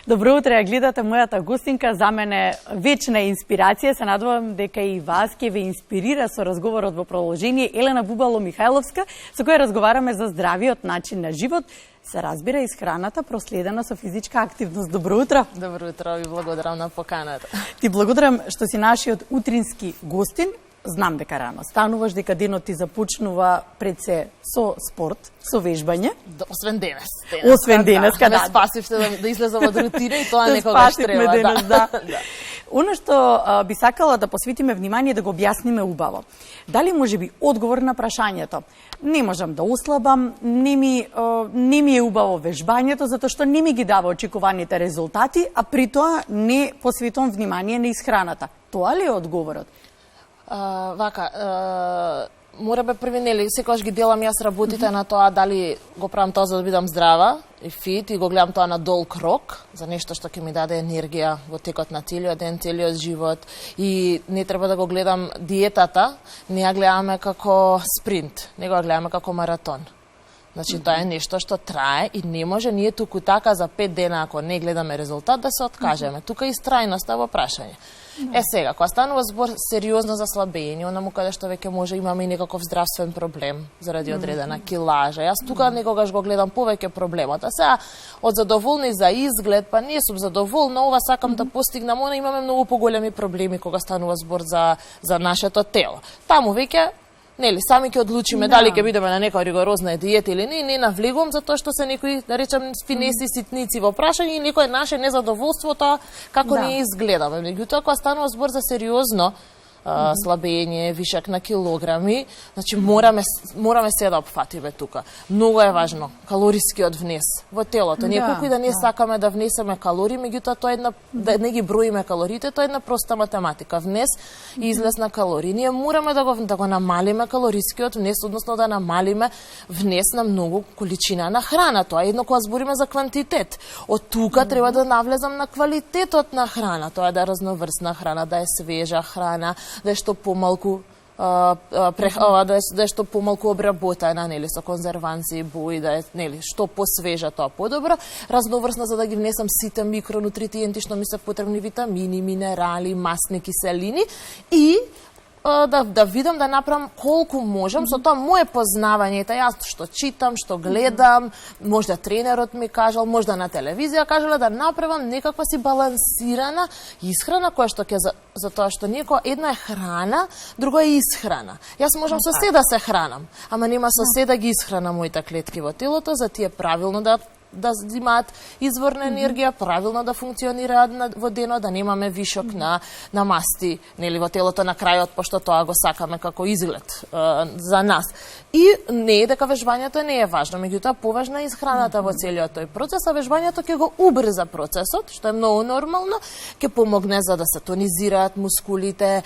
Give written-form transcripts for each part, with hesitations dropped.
Добро утро, ја гледате мојата гостинка, за мене вечна инспирација. Се надевам дека и вас ќе ве инспирира со разговорот во продолжение Елена Бубало-Михајловска, со која разговараме за здравиот начин на живот. Се разбира исхраната проследена со физичка активност. Добро утро. Добро утро, ви благодарам на поканата. Ти благодарам што си нашиот утрински гостин. Знам дека рано стануваш, дека денот ти започнува пред се со спорт, со вежбање. Освен денес. Освен денес, да. Ме спасивте да излезам од рутина и тоа некогаш треба. Денес, да. Оно што би сакала да посветиме внимание, да го објасниме убаво. Дали може би одговор на прашањето? Не можам да ослабам, не ми е убаво вежбањето, затоа што не ми ги дава очекуваните резултати, а при тоа не посветувам внимание на исхраната. Тоа ли е одговорот? Мораме први, нели, секогаш ги делам јас работите на тоа дали го правам тоа за да бидам здрава и фит и го гледам тоа на долг рок, за нешто што ќе ми даде енергија во текот на целиот ден, целиот живот, и не треба да го гледам диетата, не ја гледаме како спринт, не го гледаме како маратон. Значи, тоа е нешто што трае и не може ние туку така за 5 дена, ако не гледаме резултат, да се откажеме. Тука и истрајноста во прашање. Сега, кога станува збор сериозно за слабење, онаму каде што веќе може имаме и некаков здравствен проблем заради одредена килажа. Јас тука некогаш го гледам повеќе проблемот. А сега, од задоволни за изглед, па не сум задоволна, ова сакам да постигнам, она имаме многу поголеми проблеми кога станува збор за нашето тело. Таму веќе, нели, сами ќе одлучиме дали ќе бидеме на некоја ригорозна диета или не навлегувам, затоа што се некои, да речем, финеси, ситници во прашање и некој наше незадоволство тоа како ние изгледаме. Меѓутоа, кога станува збор за сериозно слабење, вишак на килограми, значи мораме се да опфатиме тука. Многу е важно калорискиот внес во телото. Ние колку и да не сакаме да внесеме калории, меѓутоа тоа е да не ги броиме калориите, тоа е една проста математика. Внес и излез на калории. Ние мораме да го намалиме калорискиот внес, односно да намалиме внес на многу количина на храна. Тоа е едно кога збориме за квантитет. Од тука треба да навлезам на квалитетот на храна. Тоа е да е разноврсна храна, да е свежа храна, да е што помалку да е што помалку обработена, нели, со конзерванци, бои, да е, нели, што посвежа, тоа подобро, разноврсна за да ги внесам сите микронутритиенти што ми се потребни, витамини, минерали, масни киселини и да видам, да направам колку можам со тоа моje познавање, јас што читам, што гледам, можда тренерот ми кажал, можда на телевизија кажала, да направам некаква си балансирана исхрана која што ќе за тоа што некоја една е храна, друга е исхрана. Јас можам со се да се хранам, ама нема со се да ги исхранам моите клетки во телото, за тие правилно да имаат изворна енергија, правилно да функционираат во денот, да немаме вишок на масти, нели, во телото на крајот, пошто тоа го сакаме како изглед за нас. И не е дека вежбањето не е важно, меѓутоа поважна е исхраната во целиот тој процес, а вежбањето ќе го убрза процесот, што е многу нормално, ќе помогне за да се тонизираат мускулите.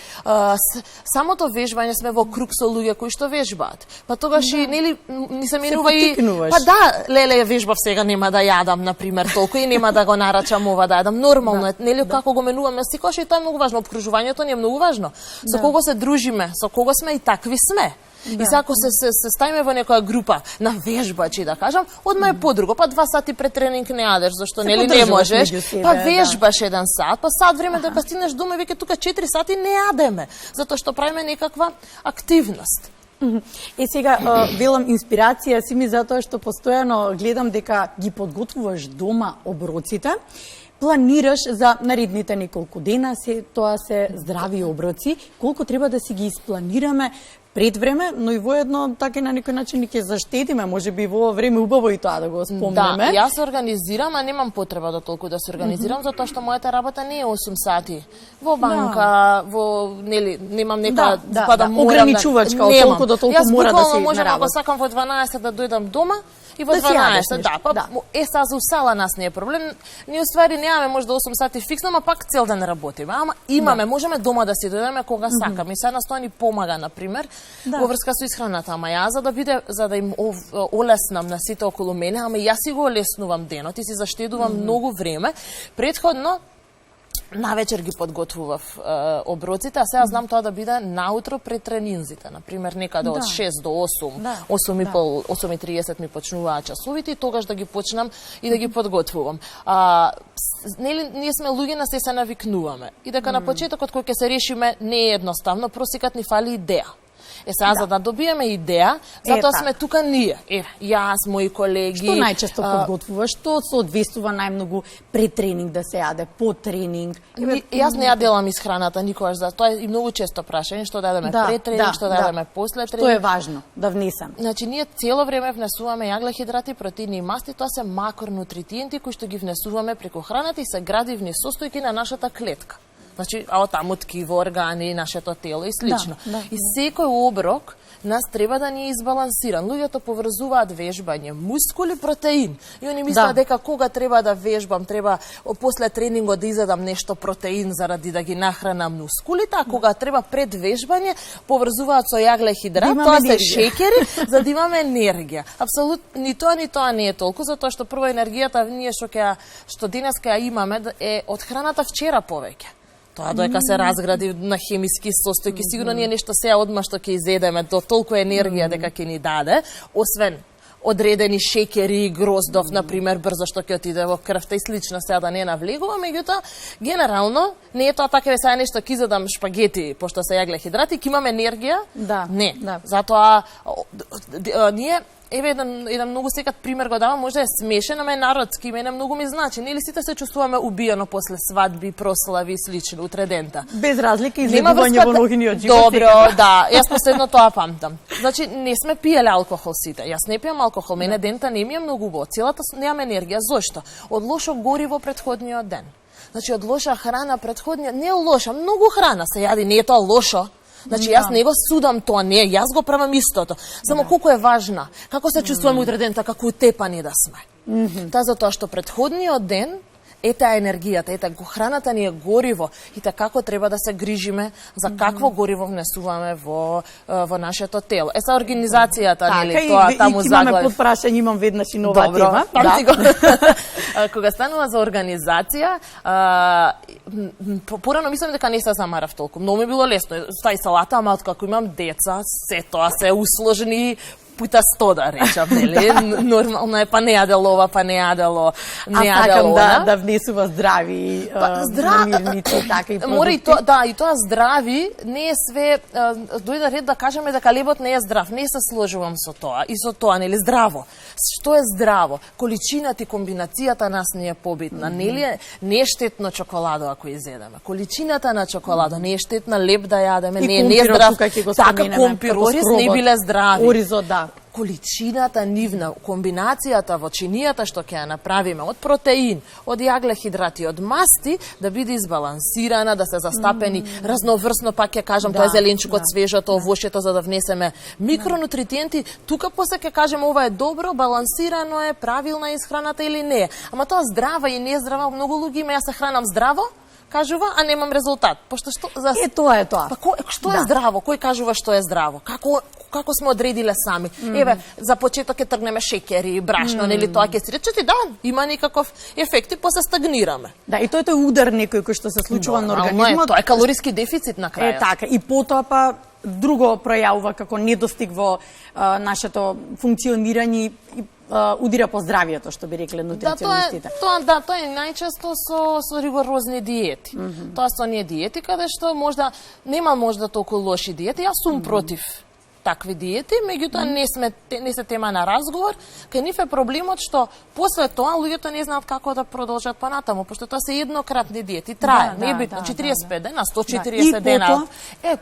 Самото вежбање, сме во круг со луѓе кои што вежбаат. Па тогаш и, нели, ни се минува и... Па да, леле, вежбав сега, нема да јадам, например, толку и нема да го нарачам ова да јадам. Нормално е, нели, како го менуваме секогаш, и тоа е многу важно. Обкружувањето ни е многу важно. Со кого се дружиме, со кого сме и такви сме. И сега ако се ставиме во некоја група на вежбачи, да кажам, одма е подруго, па 2 сати пред тренинг не јадеш, зашто нели не можеш, па вежбаш 1 сат, па сат време дека стигнеш дома и веќе тука 4 сати не јадеме, затоа што правиме некаква активност. И сега велам инспирација си ми затоа што постојано гледам дека ги подготвуваш дома оброците, планираш за наредните неколку дена, тоа се здрави оброци, колку треба да си ги испланираме пред време, но и воедно така на некој начин ќе заштедиме, можеби во време убаво и тоа да го спомнеме. Да, јас се организирам, а немам потреба да толку да се организирам, затоа што мојата работа не е 8 сати. Во банка, во, нели, немам нека па да морам ограничувачка, од толку до толку мора да се можам, ако сакам во 12 да дојдам дома, и во 12, сега за усала нас не е проблем. Ние уствари немаме можда 8 сати фиксно, ама пак цел ден работиме. Ама имаме, можеме дома да си дојдеме кога сакаме. И сега нас тоа ни помага, например, во врска со исхраната. Ама јас за да им олеснам на сите околу мене, ама јас си го олеснувам денот и си заштедувам многу време. Предходно навечер ги подготвував оброците, а сега знам тоа да биде наутро пред тренинзите, например некаде од 6 до 8, 8:30 ми почнуваат часовите и тогаш да ги почнам и да ги подготвувам. нели ние сме луѓе на се навикнуваме. И дека на почетокот кој ќе се решиме не е едноставно, просекат ни фали идеја. Сега, за да добиеме идеја, затоа сме тука ние. Јас, мои колеги. Што најчесто подготвуваш? Што се одвестува најмногу пред тренинг да се јаде, по тренинг? Јас не ја делам исхраната никогаш, за тоа е и многу често прашање што да јадеме пред тренинг, што да јадеме после тренинг. Што е важно да внесам? Значи ние цело време внесуваме јаглехидрати, протеини и масти, тоа се макронутритиенти кои што ги внесуваме преку храната и се градивни состојки на нашата клетка. Значи, а таму ткиво, органи, нашето тело и слично. И секој оброк нас треба да ни е избалансиран. Луѓето поврзуваат вежбање, мускули, протеин. И они мислат дека кога треба да вежбам, треба после тренингот да изедам нешто протеин заради да ги нахранам мускулите, а кога треба пред вежбање, поврзуваат со јаглехидрат, тоа се шеќери, за да имаме енергија. Апсолутно ни тоа не е толку, затоа што прво енергијата ние што денеска ја имаме е од храната вчера повеќе. Тоа доека се разгради на хемиски состојки, сигурно ние нешто сега одма што ќе изедеме, до толку енергија дека ќе ни даде, освен одредени шеќери, гроздов, например, брзо што ќе отиде во крвта и слично, сега да не навлегува, меѓутоа, генерално, не е тоа така сега нешто ќе изедам шпагети, пошто се јаглехидрати, ќе имам енергија? Не. Затоа, ние еве еден многу секат пример го давам, може да е смешен, ама е народски, мене многу ми значи. Нели сите се чувствуваме убиено после свадби, прослави и слично, утре дента. Без разлика излегување во ногиниот живот. Добро, да, јас последно тоа памтам. Значи, не сме пиеле алкохол сите. Јас не пијам алкохол, мене дента не ми е многу убаво. Целата немам енергија. Зошто? Од лошо гориво претходниот ден. Значи, од лоша храна претходниот, не лоша, многу храна се јади, не е тоа лошо. Значи, јас не го судам тоа, не, јас го правам истото. Само колку е важна, како се чувствуваме утре дента, како утепани да сме. Тоа затоа што претходниот ден е таа енергијата, храната ни е гориво и како треба да се грижиме за какво гориво внесуваме во нашето тело. Са организацијата, нели, тоа таму заглави. Имаме подпрашање, имам веднаш и нова тема. Кога станува за организација, порано мислам дека не се замарав толку. Многу ми било лесно. Стај салата, ама откако имам деца, се тоа се усложни пута 100 да речам, нели? Нормално е, па не јадело ова, па не јадело, не јадело она. Да внесува здрави намирници, така и продукти. Мора и тоа здрави не е све, дојде ред да кажеме дека лебот не е здрав. Не се сложувам со тоа и со тоа, нели, здраво. Што е здраво? Количината и комбинацијата нас не е побитна. Нели не е штетно чоколадо ако изедеме. Количината на чоколадо не е штетна, леб да јадеме, не е здрав. Така компир, ориз не биле здрави. Оризот, да. Количината нивна, комбинацијата во чинијата што ќе ја направиме од протеин, од јаглехидрати, од масти, да биде избалансирана, да се застапени разноврсно, пак ќе кажам, тоа е зеленчукот, свежото, овошјето, за да внесеме микронутритиенти. Тука после ќе кажеме ова е добро, балансирано е, правилна е исхраната или не. Ама тоа здрава и не здрава, многу луѓе има, јас се хранам здраво, кажува, а немам резултат. Пошто што тоа е тоа. Па што е здраво? Кој кажува што е здраво? Како сме одредиле сами? Еве, за почеток ќе тргнеме шеќери, брашно, нели тоа ќе си рече ти има никаков ефект и после стагнираме. Да, и тоа е тој удар некој кој што се случува на организмот. Тоа е калориски дефицит на крајот. Така, и потоа па друго пројавува како недостиг во нашето функционирање и удира по здравието, што би рекле нутриционистите. Тоа е најчесто со ригорозни диети. Тоа со оние диети каде што нема толку лоши диети. Јас сум против такви диети, меѓутоа не се тема на разговор. Кај нив е проблемот што после тоа луѓето не знаат како да продолжат понатаму, пошто тоа се еднократни диети, трае, не е битно, 45 дена, 140 дена.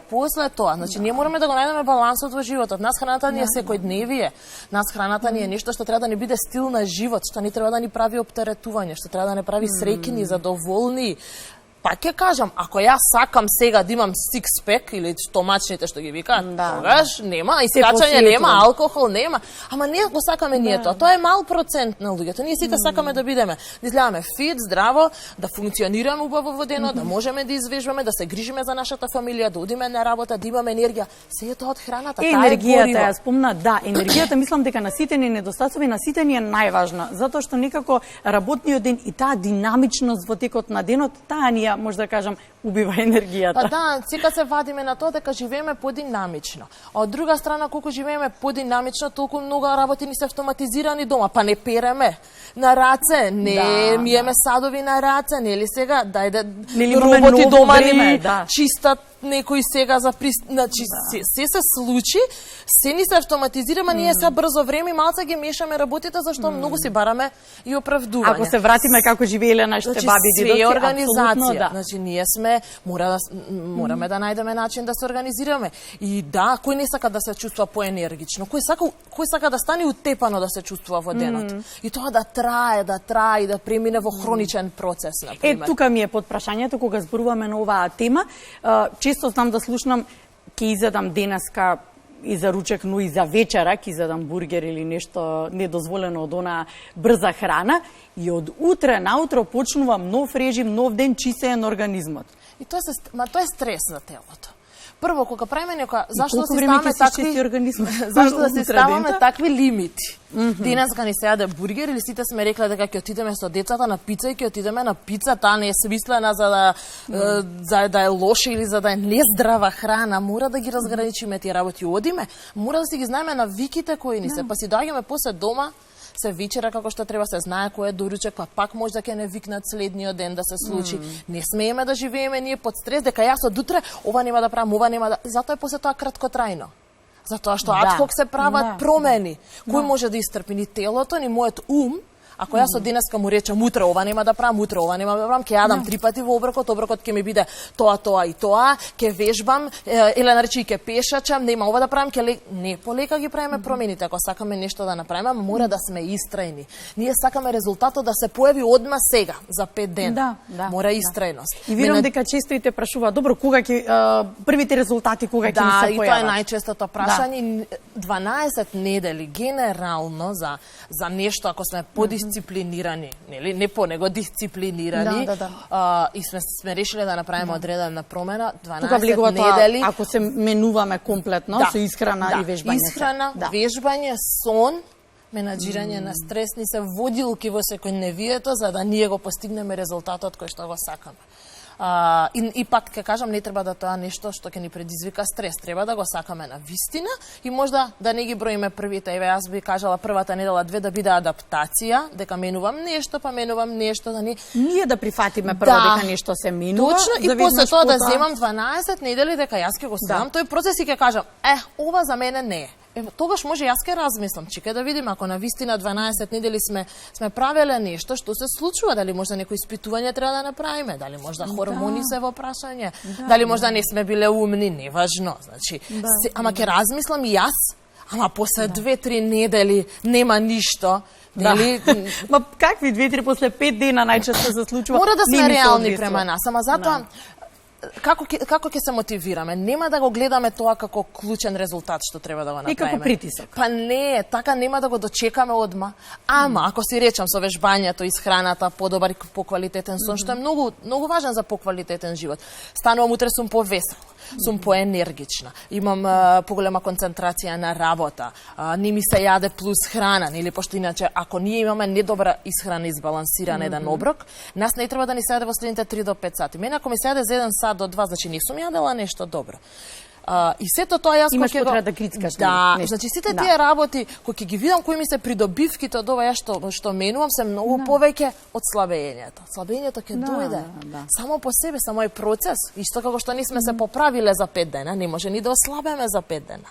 После тоа, значи ние мораме да го најдеме балансот во животот. Нас храната ни е секојдневие. Нас храната ни е нешто што треба да ни биде стил на живот, што не треба да ни прави оптеретување, што треба да не прави среќни, задоволни. Пак ќе кажам, ако јас сакам сега да имам сикспек или стомачните што ги викаат, тогаш нема, искачање нема, алкохол нема, ама не го сакаме ние тоа. Тоа е мал процент на луѓето. Ние сите сакаме да бидеме, да изгледаме фит, здраво, да функционираме убаво во денот, да можеме да извежбаме, да се грижиме за нашата фамилија, да одиме на работа, да имаме енергија. Се е тоа од храната, таа е енергијата, ја спомна, енергијата, мислам дека наситени и недостатоци, наситени е најважна, затоа што некако работниот ден и таа динамичност во текот на денот, таа ни енергија, може да кажам, убива енергијата. Па да, сега се вадиме на тоа дека живееме подинамично. А од друга страна, колку живееме подинамично, толку многу работи ни се автоматизирани дома. Па не переме на раце, не миеме садови на раце, нели сега, дајде роботи дома ни чистат некои сега за значи се случи, се ни се автоматизира, ма ние се брзо време малце ги мешаме работите зашто многу си бараме и оправдување. Ако се вратиме како живееле нашите баби и дедоци, све организација. Значи ние сме мораме да најдеме начин да се организираме. И да, кој не сака да се чувствува поенергично, кој сака да стане утепано да се чувствува во денот. И тоа да трае и да премине во хроничен процес, на пример. Тука ми е под прашањето кога зборуваме на оваа тема. Често знам да слушнам, ќе изедам денеска и за ручек, но и за вечера, ќе изедам бургер или нешто недозволено од онаа брза храна, и од утре наутро почнувам нов режим, нов ден, чистење на организмот. И тоа е стрес за телото. Прво, кога правиме некоја, зашто да си ставаме такви лимити? Денеска ни се јаде бургер или сите сме рекле дека ќе отидеме со децата на пица и ќе отидеме на пица, таа не е смислена за да е лоша или за да е нездрава храна. Мора да ги разграничиме тие работи. Одиме, мора да си ги знаеме навиките кои ни се, па си доаѓаме после дома, се вечера како што треба, се знае кој е доручек, па пак може да ќе не викнат следниот ден да се случи. Не смееме да живееме ние под стрес, дека јас од утре ова нема да правам, ова нема да... Затоа е после тоа краткотрајно. Затоа што адхок се прават промени. Кој може да истрпи ни телото, ни мојот ум? Ако јас од денеска му речам утре ова нема да правам, утре ова нема да правам, ќе јадам 3 пати во оброкот ќе ми биде тоа и тоа, ќе вежбам, Елена рече ќе пешачам, нема ова да правам, не, полека ги правиме промените. Ако сакаме нешто да направиме, мора да сме истрајни. Ние сакаме резултатот да се појави одма сега, за 5 дена. Мора истрајност. И видам дека често и те прашува, добро, кога ќе првите резултати кога ќе ни се појават? Да, и тоа е најчестото прашање. 12 недели генерално за нешто ако сме дисциплинирани, нели, не него дисциплинирани, и сме решиле да направиме одредена промена, 12 недели. Ако се менуваме комплетно, со исхрана и вежбање. Исхрана, вежбање, сон, менаџирање на стрес, ни се водилки во секојдневието, за да ние го постигнеме резултатот кој што го сакаме. И пак ќе кажам, не треба да тоа нешто што ќе ни предизвика стрес, треба да го сакаме на вистина и можда да не ги броиме првите, јас би кажала првата недела 2 да биде адаптација, дека менувам нешто, па менувам нешто, да ние да прифатиме прво дека нешто се менува, точно, и после тоа да земам 12 недели дека јас ќе го следам тој процес и ќе кажам, ова за мене не е. Тогаш може јас ке размислам, чекај да видим ако на вистина 12 недели сме правеле нешто, што се случува, дали можда некои испитување треба да направиме, дали можда хормони се во прашање, дали можда не сме биле умни, неважно, значи, ама ќе размислам и јас, ама после 2-3 недели нема ништо. Ма какви 2-3 после 5 дена најчесто се случува? Мора да сме реални према нас, ама затоа како ќе се мотивираме? Нема да го гледаме тоа како клучен резултат што треба да го направиме. И како притисок. Па не, така нема да го дочекаме одма. Ама ако си речам со вежбањето, исхраната, подобар и поквалитетен сон, што е многу важен за поквалитетен живот. Станувам утре сум повесел, сум поенергична, имам поголема концентрација на работа, не ми се јаде плюс храна, или пошто иначе ако ние имаме недобра исхрана, избалансиран еден оброк, нас не треба да ни се јаде во следните 3 до 5 сати. Мене ако ми се јаде за 1 сат до 2, значи не сум јадела нешто добро. И сето тоа јас имаш потреба да крицкаш нешто. Значи сите тие работи кои ќе ги видам кои ми се придобивките од ова што менувам се многу повеќе од слабењето. Слабењето ќе дојде само по себе, само е процес. Исто како што не сме се поправиле за 5 дена, не може ни да ослабеме за 5 дена.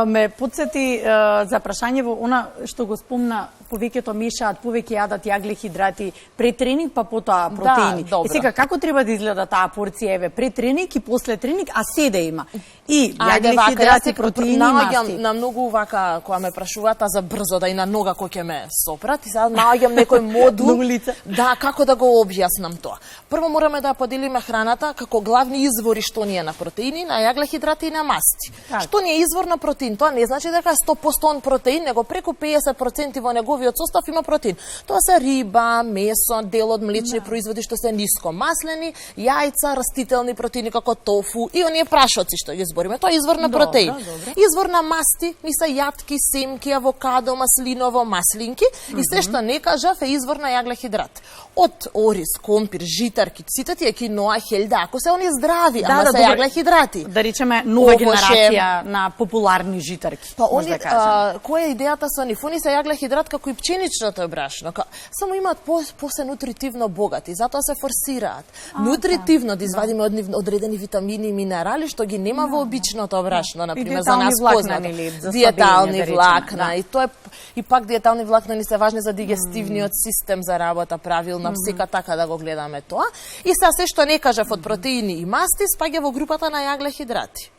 Ме потсети за прашање во она што го спомна, повеќето мешаат, повеќе јадат јаглехидрати пред тренинг, па потоа протеини. И сега како треба да изгледа таа порција, еве, пред тренинг и после тренинг, а се да има и јаглехидрати, протеини, масти. На многу вака кога ме прашуваат за брзо да и на нога кој ќе ме сопрат, и сега наоѓам некој модул. Да, како да го објаснам тоа. Прво мораме да поделиме храната како главни извори што ни е на протеини, на јаглехидрати и на масти. Што ни е извор на протеин? Тоа не значи дека е 100% протеин, него преку 50% во неговиот состав има протеин. Тоа се риба, месо, дел од млечни производи што се ниско маслени, јајца, растителни протеини како тофу и оние прашоци што ги збориме. Тоа е извор на протеин. Извор на масти ни се јатки, семки, авокадо, маслиново, маслинки и се што не кажав е извор на јаглехидрат. Од ориз, компир, житарки, сите тие киноа, хелда, ако се они здрави, ама се јаглехидрати. Да речеме нова генерација на популарни житарки. Па они, која е идејата со нив? Они се јаглехидрат како и пченичното брашно, само имаат посе нутритивно богати, затоа се форсираат. Нутритивно да извадиме од нив одредени витамини и минерали што ги нема во обичното брашно, например за нас познато. Диетални влакна и тоа и пак диетални влакна ни се важни за дигестивниот систем за работа правилна, сека така да го гледаме тоа. И се што не кажав од протеини и масти спаѓа во групата на јаглехидрати.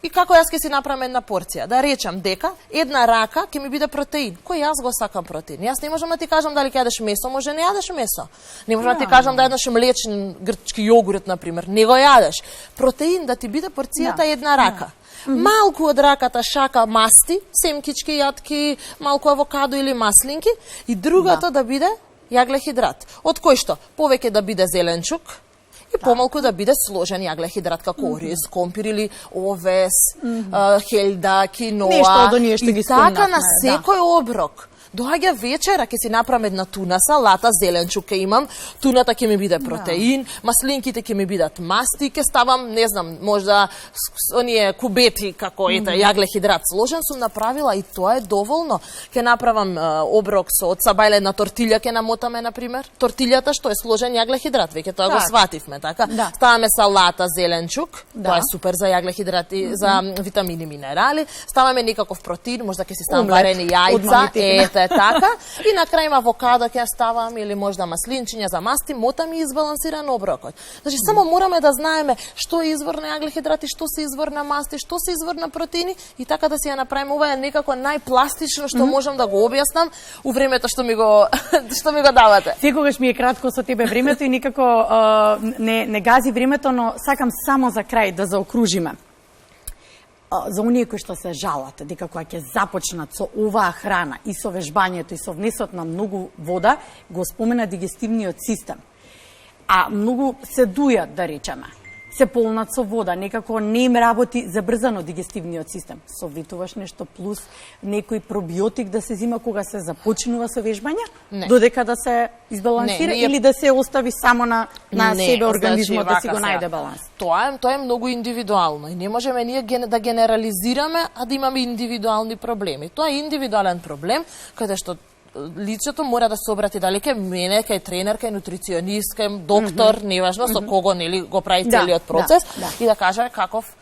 И како јас ќе си направам една порција? Да речам дека една рака ќе ми биде протеин. Кој јас го сакам протеин? Јас не можам да ти кажам дали ќе јадеш месо, може не јадеш месо. Не можам да ти кажам да јадеш млечен грчки јогурт, например. Не го јадеш. Протеин да ти биде порцијата една рака. Малку од раката шака масти, семкички, јатки, малку авокадо или маслинки и другото да биде јаглехидрат. Од кој што? Повеќе да биде зеленчук и помалку да биде сложен јаглехидрат како ориз, компир или овес, хелда, киноа. Нешто од оние што ги спомнавме. И така на секој оброк. Доаѓа вечера, ќе си направам една туна салата, зеленчук ќе имам, туната ќе ми биде протеин, маслинките ќе ми бидат масти, ќе ставам, не знам, можда оние кубети како јаглехидрат сложен сум направила и тоа е доволно. Ќе направам оброк со од сабајле на тортилја ќе намотаме например. Тортилјата што е сложен јаглехидрат, веќе тоа го свативме, така? Ставаме салата, зеленчук, тоа е супер за јаглехидрати, за витамини, минерали. Ставаме некаков протеин, можда ќе си ставам варени јајца, така, и на крај авокадо ќе ставам или можда маслинчиња за масти, мотам и избалансиран оброкот. Значи само мораме да знаеме што е извор на јаглехидрати, што се извор на масти, што се извор на протеини и така да си ја направиме. Ова е некако најпластично што можам да го објаснам у времето што ми го давате. Секогаш ми е кратко со тебе времето и никако не гази времето, но сакам само за крај да заокружиме. За оние кои што се жалат дека кога ќе започнат со оваа храна и со вежбањето и со внесот на многу вода, го спомена дигестивниот систем. А многу се дујат, да речеме. Се полнат со вода, некако не им работи забрзано дигестивниот систем. Советуваш нешто плюс некој пробиотик да се зима кога се започнува со вежбање? Додека да се избалансира или да се остави само на себе организмот да си го најде баланс? Тоа е многу индивидуално и не можеме ние да генерализираме, а да имаме индивидуални проблеми. Тоа е индивидуален проблем каде што лицето мора да се обрати дали кај мене, кај тренер, кај нутриционист, кај доктор, неважно со кого нели го прави целиот процес и да каже каков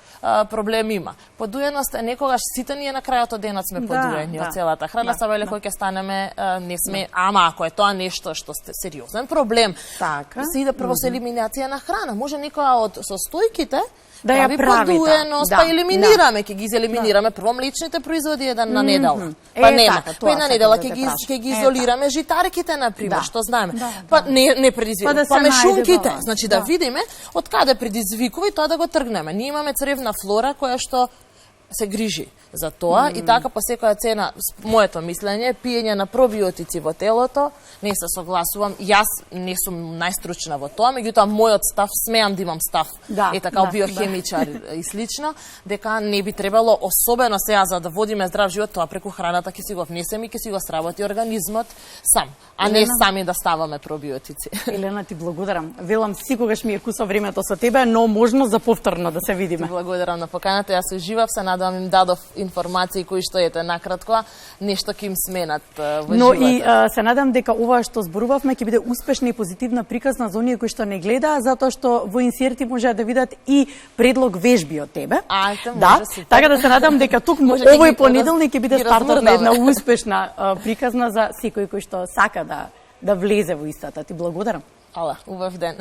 проблем има. Подуеност е некогаш сите ние на крајот од денот сме подуени од целата храна, сабајле кој ќе станеме не сме, ама ако е тоа нешто што сте сериозен проблем, се иде прво со елиминација на храна. Може некоја од состојките да ја прави подуеност, па елиминираме, ќе ги изелиминираме прво млечните производи еден на недела. Па нема. Па една недела ќе ги изолираме житарките например, што знаеме. Па не предизвикува. Па мешунките, значи да видиме од каде предизвикува и тоа да го тргнеме. Ние имаме цревна флора која што се грижи за тоа и така по секоја цена, моето мислење, пиење на пробиотици во телото, не се согласувам, јас не сум најстручна во тоа, меѓутоа мојот став, смеам да имам став, така биохемичар и слично, дека не би требало, особено сега за да водиме здрав живот, тоа преку храната ќе си го внесеме и ќе си го сработи организмот сам, а не сами да ставаме пробиотици. Елена, ти благодарам. Велам, секогаш ми е кусо времето со тебе, но можно за повторно да се видиме. Благодарам на поканата, јас уживав, се надам им дадов информации кои што ете накратко, нешто ќе им сменат во животот. Но и се надам дека ова што зборувавме ќе биде успешна и позитивна приказна за оние кои што не гледаа, затоа што во инсерти може да видат и предлог вежби од тебе. Може, така да се надам дека токму овој понеделник ќе биде стартот на една успешна приказна за секој кој што сака да влезе во истата. Ти благодарам. Ала, убав ден.